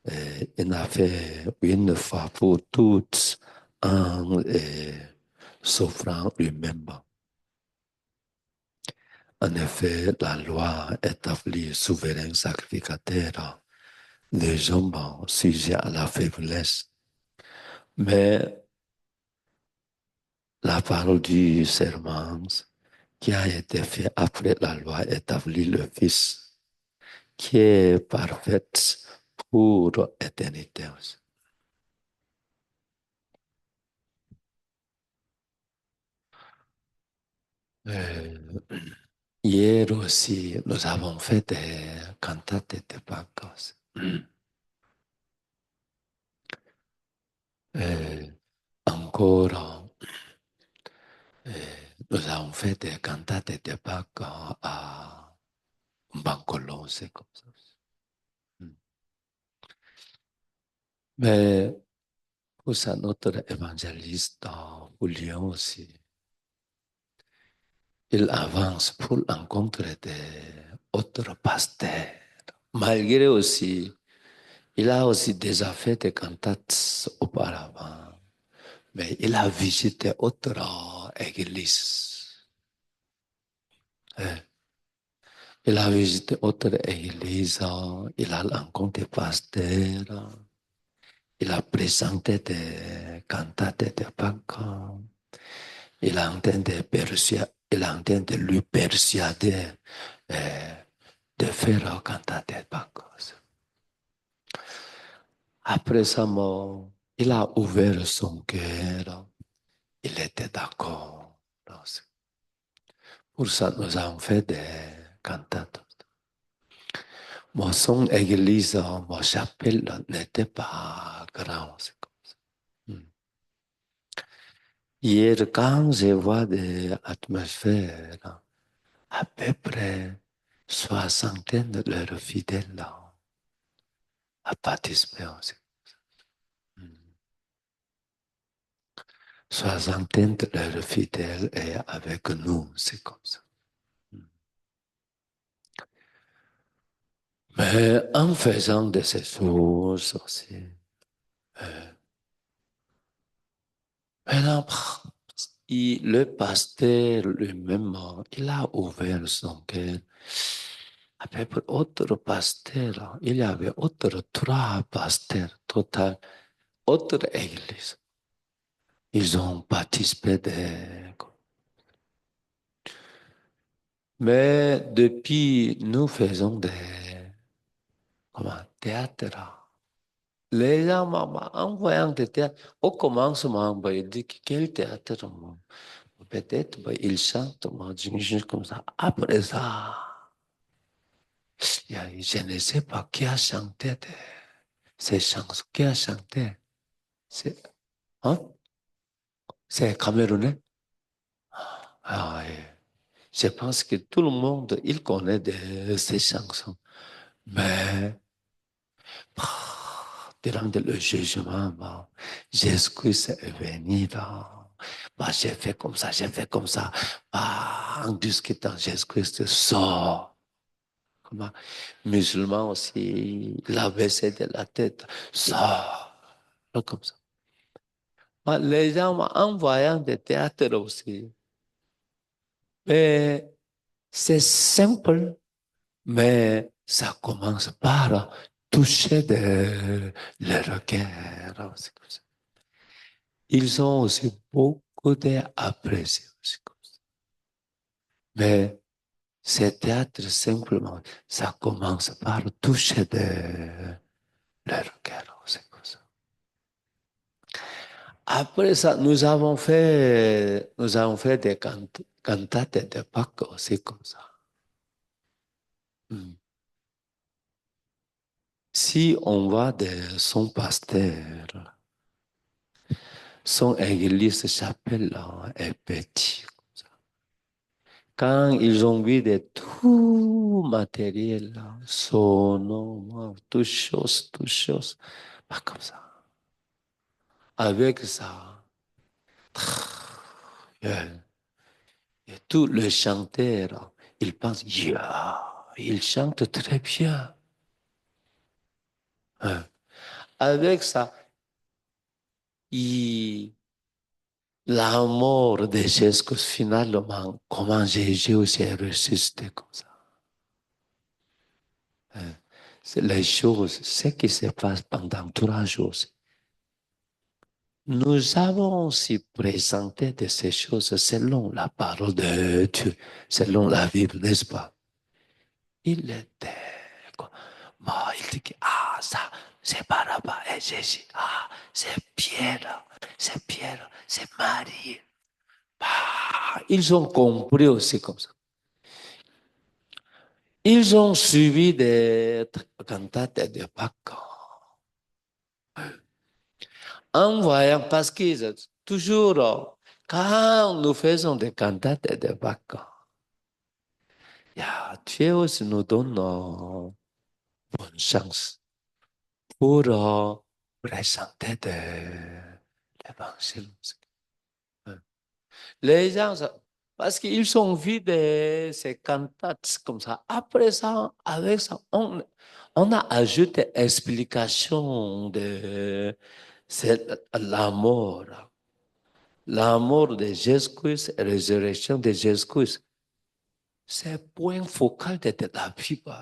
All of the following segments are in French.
Il a fait une fois pour toutes en s'offrant lui-même. En effet, la loi établit souverain sacrificateur des hommes sujets à la faiblesse. Mais la parole du serment qui a été fait après la loi établit le Fils, qui est parfaite pour l'éternité. Euh, Hier aussi, nous avons fait des cantates de Pâques. Euh, Encore, euh, nous avons fait des cantates de Pâques à Bancolo, c'est comme ça. Mais pour ça, notre évangéliste, Julien aussi, il avance pour rencontrer des autres pasteurs. Malgré aussi, il a aussi déjà fait des cantates auparavant, mais il a visité autres églises. Il a visité autres églises, il a rencontré des pasteurs, il a présenté des cantates de Pâques, il a entendu il a entendu lui persuader euh, de faire un cantate de Pâques. Après sa mort, il a ouvert son cœur. Il était d'accord. Pour ça, nous avons fait des cantates. Son église, ma chapelle n'était pas grande. Hmm. Hier, quand je vois des atmosphères, à peu près soixantaine de leurs fidèles à participer aussi. Hmm. Soixantaine de leurs fidèles et avec nous, c'est comme ça. Mais en faisant de ces choses aussi, maintenant, le pasteur lui-même, il a ouvert son cœur. Avec autre pasteur, il y avait autres trois pasteurs total, autre église. Ils ont participé de... Mais depuis, nous faisons des théâtres. Les gens en voyant des théâtres, au commencement, ils disent quel théâtre, peut-être ils chantent, comme ça. Après ça, je ne sais pas qui a chanté ces chansons, qui a chanté. C'est hein? C'est camerounais. Ah, je pense que tout le monde, il connaît ces chansons. Mais durant le jugement, Jésus-Christ est venu là. J'ai fait comme ça, j'ai fait comme ça. En discutant, Jésus-Christ sort. Comment? Musulman aussi, il a baissé de la tête, sort. Comme ça. Les gens, en voyant des théâtres aussi, mais c'est simple, mais ça commence par toucher le cœur. Ils ont aussi beaucoup d'apprécié. Mais ce théâtre, simplement, ça commence par toucher leur cœur. C'est comme ça. Après ça, nous avons fait des cantates de Pâques aussi comme ça. Hmm. Si on va de son pasteur, son église chapelle est petit. Quand ils ont vu de tout matériel, son tout chose, pas comme ça. Avec ça, euh, et tout le chanteur, il pense, yeah, il chante très bien. Hein. Avec ça, il, la mort de Jésus, finalement, comment Jésus aussi est ressuscité comme ça. Hein. C'est les choses, ce qui se passe pendant 3 jours. Nous avons aussi présenté de ces choses selon la parole de Dieu, selon la Bible, n'est-ce pas? Il était, quoi. Moi, il dit que, ah, ça, c'est Barabas et Jésus. Ah, c'est Pierre, c'est Marie. Ah, ils ont compris aussi comme ça. Ils ont suivi des cantates de Pâques. En voyant, parce que toujours, quand nous faisons des cantates de Pâques, Dieu aussi nous donne bonne chance pour présenter l'évangile. Les gens, parce qu'ils sont vus de ces cantates comme ça. Après ça, avec ça, on a ajouté explication de la mort. La mort de Jésus-Christ et la résurrection de Jésus-Christ. C'est le point focal de la Bible.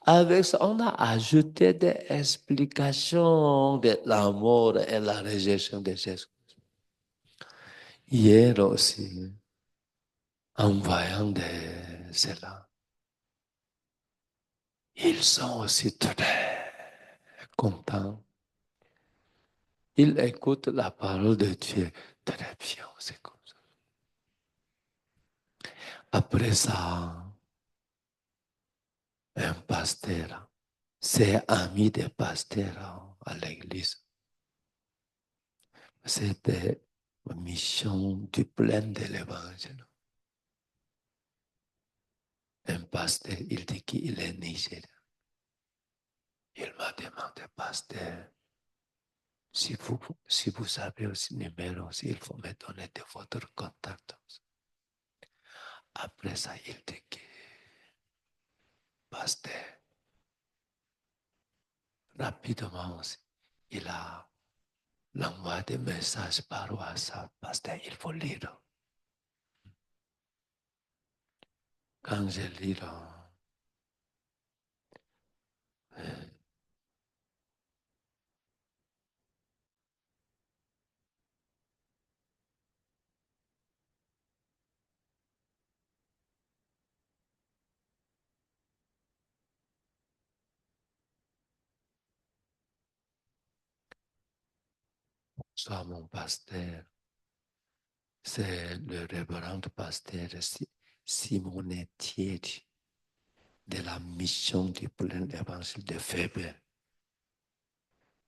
Avec ça, on a ajouté des explications de la mort et la résurrection de Jésus. Hier aussi, en voyant cela, ils sont aussi très contents. Ils écoutent la parole de Dieu très bien. C'est comme ça. Après ça, un pasteur, c'est ami des pasteurs à l'église. C'était une mission du plein de l'évangile. Un pasteur, il dit qu'il est nigérien. Il m'a demandé, pasteur, si vous avez aussi numéro, il faut me donner de votre contact. Après ça, il dit que, pasteur, rapidement aussi, il a l'envoi des messages par WhatsApp. Pasteur, il faut lire. Quand je lis, soit mon pasteur, c'est le révérend pasteur Simone Thierry de la mission du plein évangile de Fébert.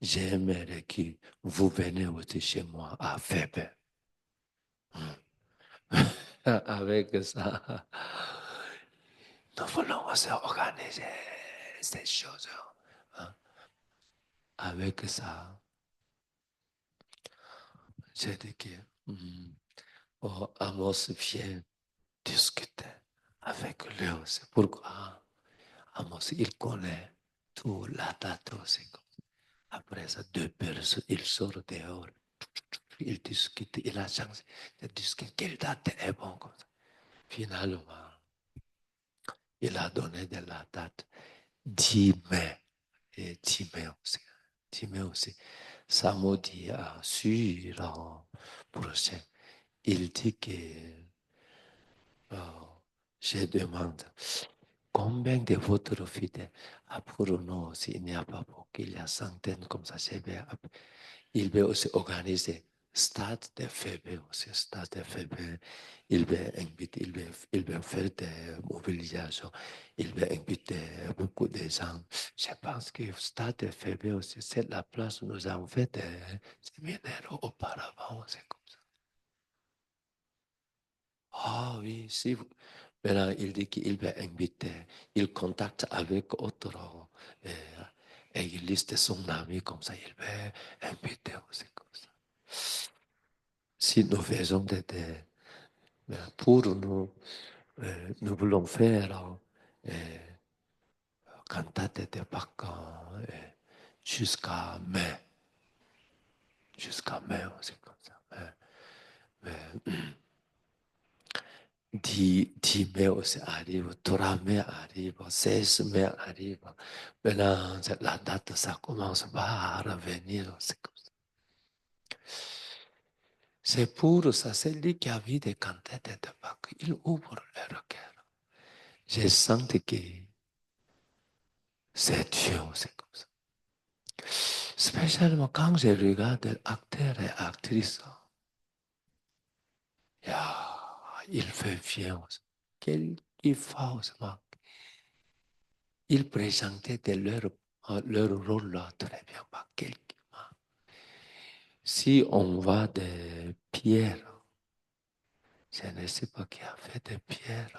J'aimerais que vous venez aussi chez moi à Fébert. Avec ça, nous voulons aussi organiser ces choses. Hein. Avec ça, j'ai dit que Amos vient discuter avec lui aussi. Pourquoi Amos, il connaît tout la date aussi. Après ça, 2 personnes, il sort dehors. Il discute, il a changé de discuter. Quelle date est bonne comme ça. Finalement, il a donné de la date 10 mai. Et 10 mai aussi. 10 mai aussi. Samedi sur prochain. Il dit que je demande combien de votre fidèles pour nous, s'il n'y a pas beaucoup, il y a centaines comme ça, il veut aussi organiser stade de faible aussi, stade de faible. Il veut inviter, il veut faire des mobilisations, il veut inviter beaucoup de gens. Je pense que stade de faible aussi, c'est la place où nous avons fait des séminaires auparavant, c'est comme ça. Ah oui, si vous... Maintenant, il dit qu'il va inviter, il contacte avec autre euh, église de son ami, comme ça, il va inviter aussi comme ça. Si nous faisons pour nous, nous voulons faire cantate de Pâques, jusqu'à mai. Jusqu'à mai, c'est comme ça. Mais 10 mai aussi arrive, 3 mai arrive, 16 mai arrive. Maintenant, la date, ça commence à revenir. C'est comme ça. C'est pour ça, c'est lui qui a vu des cantates de Bach. Il ouvre leur cœur. J'ai senti que c'est Dieu, c'est comme ça. Spécialement quand je regarde acteurs et actrices, il fait bien. Quelle force, il présentait leur rôle là très bien. Si on voit des pierres, je ne sais pas qui a fait des pierres.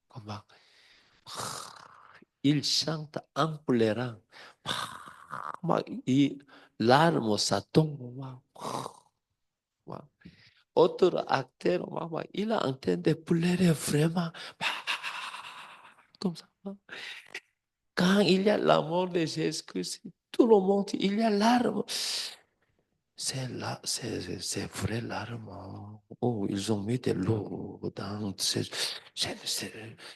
Comment? Il chante en pleurant. Larmes, ça tombe. Autre acteur, il est en train de pleurer vraiment. Comme ça. Quand il y a la mort de Jésus-Christ, tout le monde, il y a larmes. C'est vrai larmes. Oh, ils ont mis de l'eau dans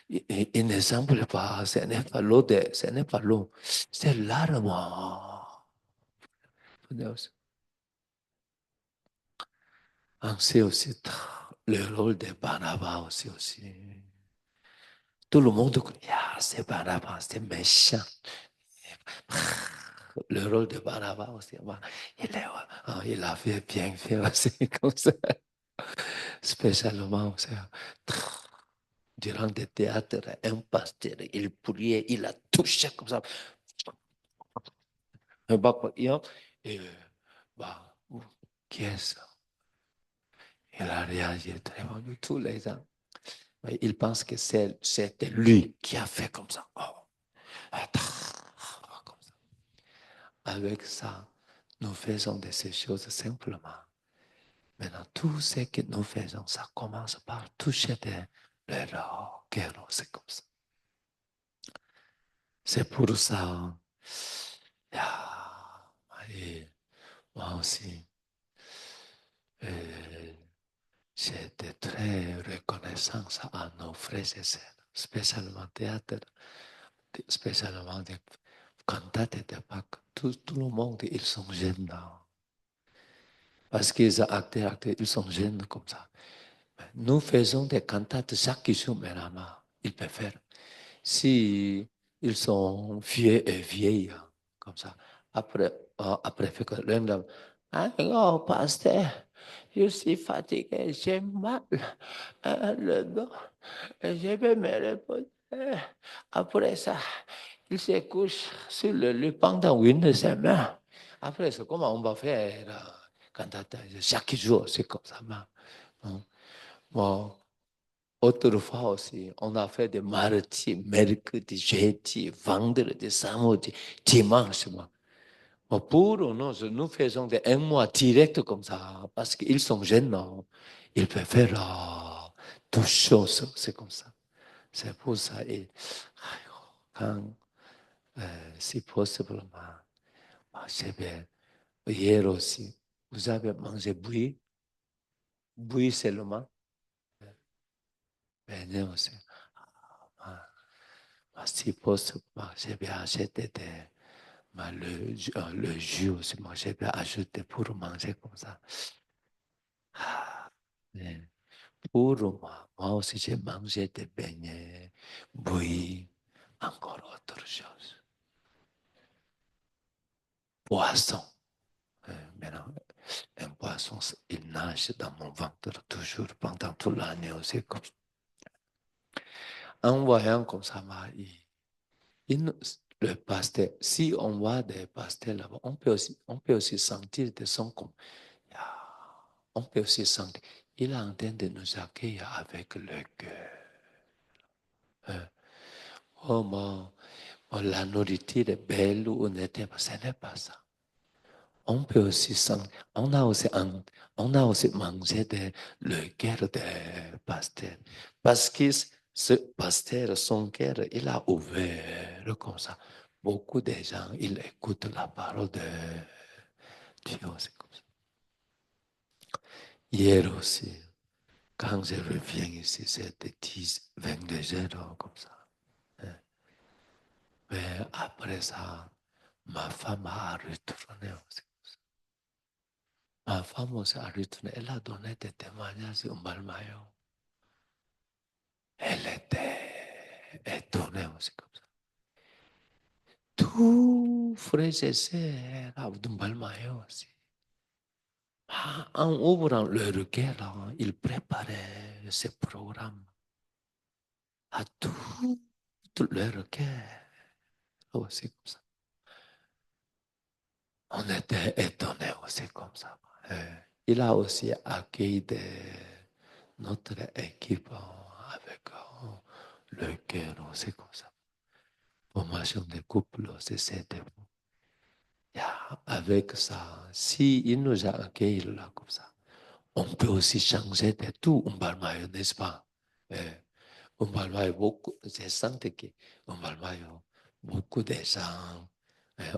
il ne semble pas, ce n'est pas l'eau, ce n'est pas l'eau, c'est larmes. On sait aussi le rôle de Barnabas aussi. Tout le monde dit, c'est Barnabas, c'est méchant. Le rôle de Barnabas aussi, il a fait bien fait aussi, comme ça. Spécialement aussi. Durant des théâtres, un pasteur, il priait, il a touché comme ça. Et bah, qui est ça? Il a réagi très bien. Tous les gens, il pense que c'était lui qui a fait comme ça. Comme ça. Avec ça, nous faisons de ces choses simplement. Maintenant, tout ce que nous faisons, ça commence par toucher leur cœur. C'est comme ça. C'est pour ça. Et moi aussi, j'étais très reconnaissant à nos frères et sœurs, spécialement théâtre, spécialement des cantates de Pâques. Tout le monde, ils sont jeunes. Parce qu'ils ont acté, ils sont jeunes comme ça. Nous faisons des cantates chaque jour, maintenant. Ils peuvent faire. Si ils sont vieux et vieilles, comme ça, après l'un d'eux, oh, pasteur, je suis fatigué, j'ai mal le dos, et je vais me reposer. Après ça, il se couche sur le lit pendant une semaine. Après ça, comment on va faire cantate chaque jour, c'est comme ça. Bon, autrefois aussi, on a fait des mardis, mercredi, jeudi, vendredi, samedi, dimanche. Pour nous, nous faisons un mois direct comme ça, parce qu'ils sont jeunes, non? Ils peuvent faire toutes choses, c'est comme ça. C'est pour ça. Et, quand, si possible, je vais, hier aussi, vous avez mangé bouilli, bouilli seulement, mais aussi. Si possible, je vais acheter le jus aussi, je vais ajouter pour manger comme ça. Pour moi aussi, j'ai mangé des beignets, bouillis, encore autre chose. Poisson. Maintenant, un poisson, il nage dans mon ventre toujours pendant toute l'année aussi. En voyant comme ça, le pasteur, si on voit des pasteurs là-bas, on peut aussi sentir des sons comme, on peut aussi sentir, il est en train de nous accueillir avec le cœur. La nourriture est belle ou n'était pas, ce n'est pas ça. On peut aussi sentir, on a aussi mangé le cœur des pasteurs. Parce que ce pasteur, son cœur, il a ouvert comme ça. beaucoup de gens, ils écoutent la parole de Dieu, c'est comme ça. Hier aussi, quand je reviens ici, c'était 10, 22 heures, comme ça. Mais après ça, ma femme a retourné aussi. Ma femme aussi a retourné. Elle a donné des témoignages au Malmayo. Elle était étonnée aussi comme ça. Tout frères et sœurs à Malmayo aussi. En ouvrant le regard, il préparait ses programmes à tout le regard aussi comme ça. On était étonnés aussi comme ça. Il a aussi accueilli notre équipe avec le cœur aussi comme ça. Formation de couple aussi, c'était bon. Avec ça, si il nous a accueillis là comme ça, on peut aussi changer de tout, n'est-ce pas? Beaucoup, j'ai senti que beaucoup de gens,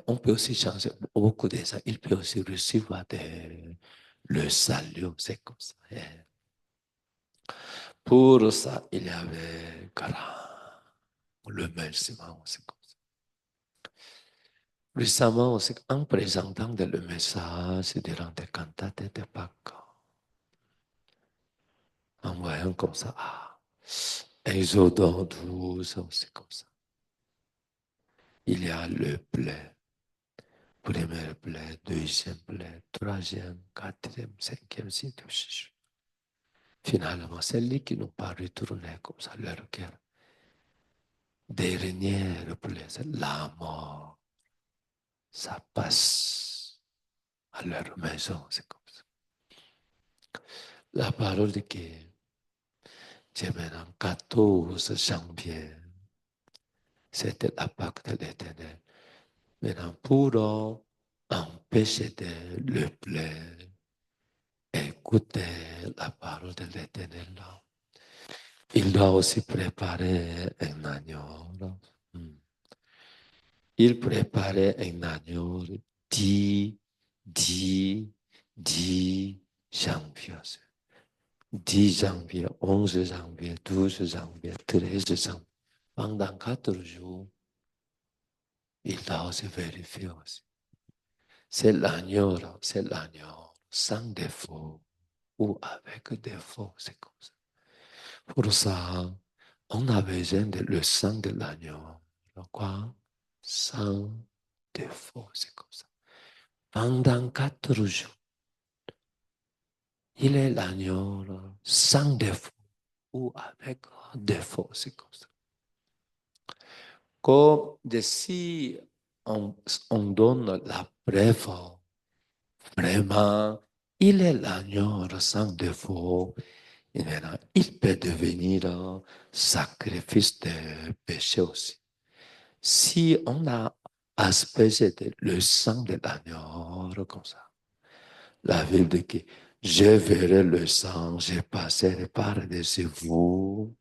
on peut aussi changer beaucoup de gens, il peut aussi recevoir le salut, c'est comme ça. Pour ça, il y avait grand remerciement aussi comme ça. Récemment aussi, en présentant le message durant des cantates de Pâques, en voyant comme ça, Exode 12, c'est comme ça. Il y a le blé, premier blé, deuxième blé, troisième, quatrième, cinquième, sixième, sixième. Finalement, c'est lui qui nous pas retourné comme ça, leur cœur. Dernier blé, c'est la mort. Ça passe à leur maison, c'est comme ça. La parole de qui c'est maintenant 14 janvier. C'était la Pâque de l'Éternel. Maintenant, pour empêcher le plaire, écouter la parole de l'Éternel, il doit aussi préparer un agneau. Il préparait un agneau 10, 10, 10 janvier. 10 janvier, 11 janvier, 12 janvier, 13 janvier. Pendant 4 jours, il doit aussi vérifier aussi. C'est l'agneau sans défaut ou avec défaut, c'est comme ça. Pour ça, on a besoin de le sang de l'agneau. Quoi? Sans défaut, c'est comme ça. Pendant 4 jours, il est l'agneau sans défaut ou avec défaut, c'est comme ça. Comme si on donne la preuve, vraiment, il est l'agneau sans défaut. Et maintenant, il peut devenir un sacrifice de péché aussi. Si on a aspergé le sang de l'agneau comme ça, la Bible dit que je verrai le sang, je passerai par-dessus vous.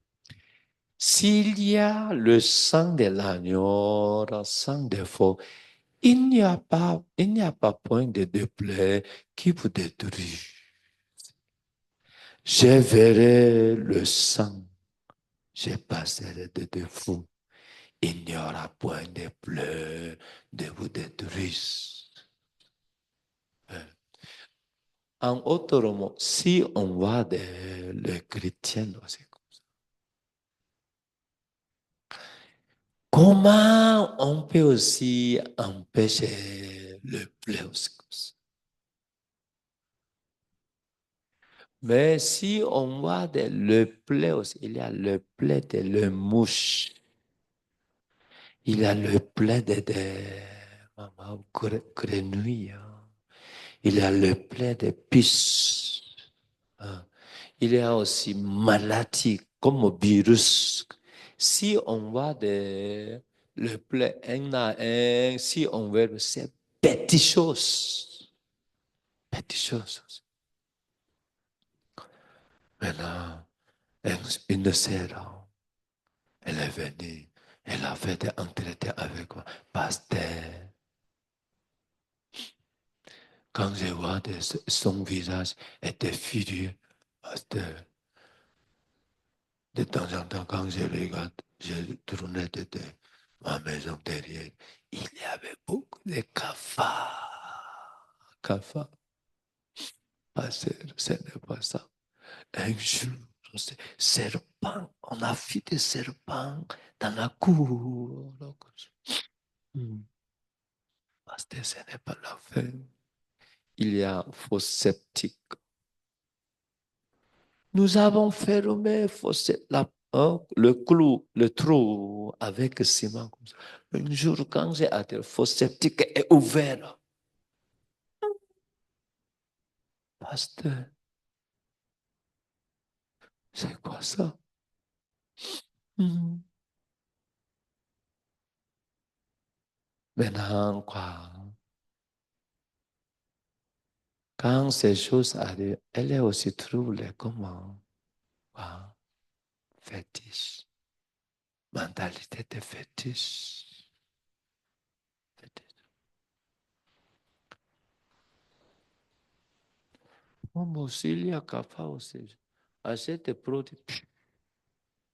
S'il y a le sang de l'agneau sans défaut, il n'y a pas point de déplaie qui vous détruit. Je verrai le sang, je passerai de vous. Il n'y aura point de pleurs de vous détruire. En autre mot, si on voit les chrétiens aussi comme ça, comment on peut aussi empêcher le pleur aussi comme ça? Mais si on voit le pleur aussi, il y a le pleur de la mouche, il y a le pleur de grenouilles, il y a le pleur de puces. Il y a aussi maladie comme virus. Si on va le plein un à un, si on veut ces petites choses. Maintenant, une sœur, elle est venue, Elle a fait des entretiens avec moi. Pasteur, quand je vois son visage était furieux, pasteur, de temps en temps, quand je regarde, je tournais de ma maison derrière, il y avait beaucoup de cafards. Cafards. Pasteur, ce n'est pas ça. Un jour, serpent, on a vu des serpents dans la cour. Pasteur, ce n'est pas la fin. Il y a faux sceptique. Nous avons fermé le clou, le trou avec ciment. Comme ça. Un jour, quand j'ai atterri, le faux sceptique est ouvert. Pasteur, c'est quoi ça? Hmm. Maintenant, quoi? Quand ces choses arrivent, elle est aussi troublée. Comment? Quoi? Fétiche. Mentalité de fétiche. Fétiche. Moi aussi, il y a café aussi. Achète des produits.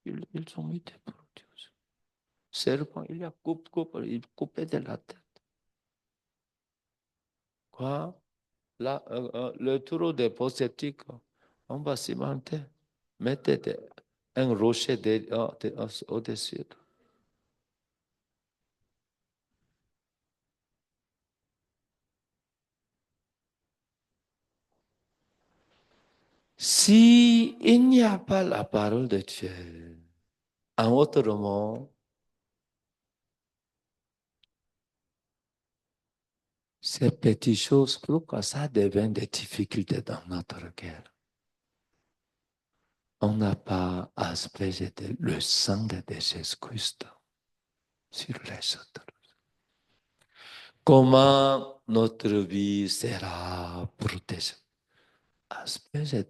Ils ont mis des produits aussi. Serpent, il y a il coupait de la tête. Quoi? Là, le trou des sceptiques, on va cimenter. Mettez un rocher au-dessus. Si il n'y a pas la parole de Dieu, en autrement, ces petites choses, pourquoi ça devient des difficultés dans notre cœur? On n'a pas aspergé le sang de Jésus-Christ sur les autres. Comment notre vie sera protégée? Aspergé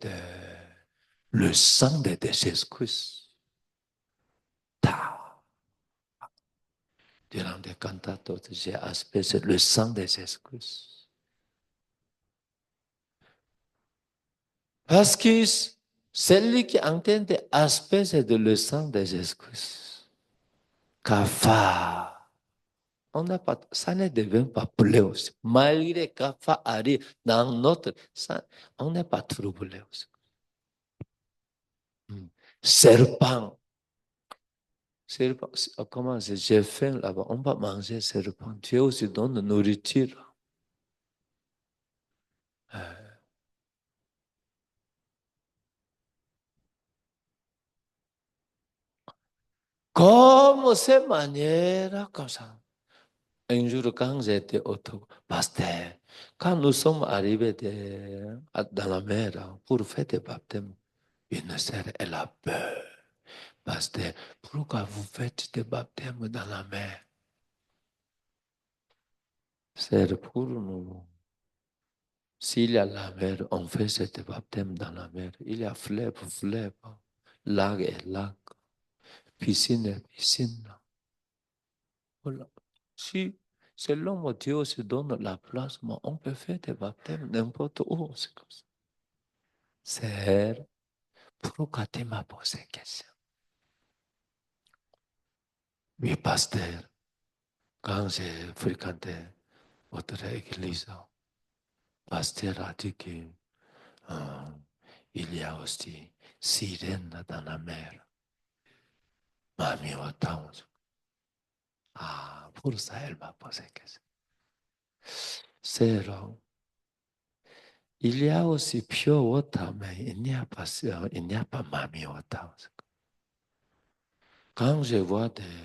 le sang de Jésus-Christ. Durant des cantates, j'ai aspergé le sang de Jésus-Christ. Parce que celui qui entend d'asperger le sang de Jésus-Christ, Kafa, on n'a pas, ça ne devient pas plus aussi. Malgré Kafa arrive dans notre, ça, on n'est pas troublé aussi. Serpent. Serpent, comment j'ai faim là-bas, on va manger serpent. Dieu aussi donne nourriture. Comme cette manière, comme ça. Un jour, quand j'étais pasteur, quand nous sommes arrivés dans la mer pour faire des baptêmes, une sœur, elle a peur. Pasteur, pourquoi vous faites des baptêmes dans la mer? C'est pour nous. S'il y a la mer, on fait ce baptême dans la mer. Il y a fleuve, lac et lac, piscine et piscine. Voilà. Si c'est l'homme Dieu se donne la place, mais on peut faire des baptêmes n'importe où. C'est comme ça. Sœur, pourquoi tu m'as posé cette question? Oui, pasteur, quand j'ai fréquenté votre église, pasteur a dit que euh, il y a aussi sirène dans la mer. Mamie, autant. Ah, pour ça, elle m'a posé cette question. Sœur, il y a aussi pure water, mais il n'y a pas mamie autant. Quand je vois des